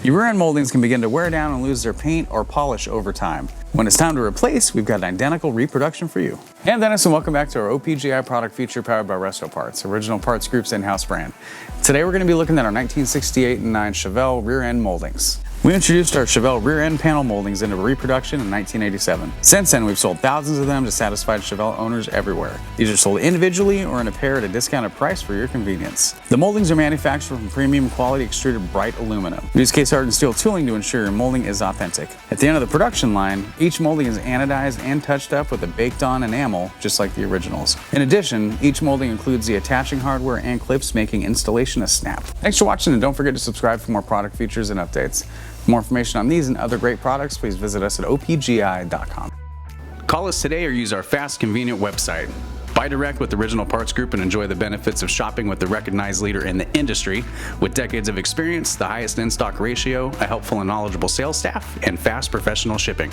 Your rear end moldings can begin to wear down and lose their paint or polish over time. When it's time to replace, we've got an identical reproduction for you. Hey, I'm Dennis, and welcome back to our OPGI product feature powered by Resto Parts, Original Parts Group's in-house brand. Today we're going to be looking at our 1968 and 9 Chevelle rear end moldings. We introduced our Chevelle rear end panel moldings into reproduction in 1987. Since then, we've sold thousands of them to satisfied Chevelle owners everywhere. These are sold individually or in a pair at a discounted price for your convenience. The moldings are manufactured from premium quality extruded bright aluminum. We use case hardened steel tooling to ensure your molding is authentic. At the end of the production line, each molding is anodized and touched up with a baked on enamel, just like the originals. In addition, each molding includes the attaching hardware and clips, making installation a snap. Thanks for watching, and don't forget to subscribe for more product features and updates. For more information on these and other great products, please visit us at opgi.com. Call us today or use our fast, convenient website. Buy direct with Original Parts Group and enjoy the benefits of shopping with the recognized leader in the industry with decades of experience, the highest in-stock ratio, a helpful and knowledgeable sales staff, and fast professional shipping.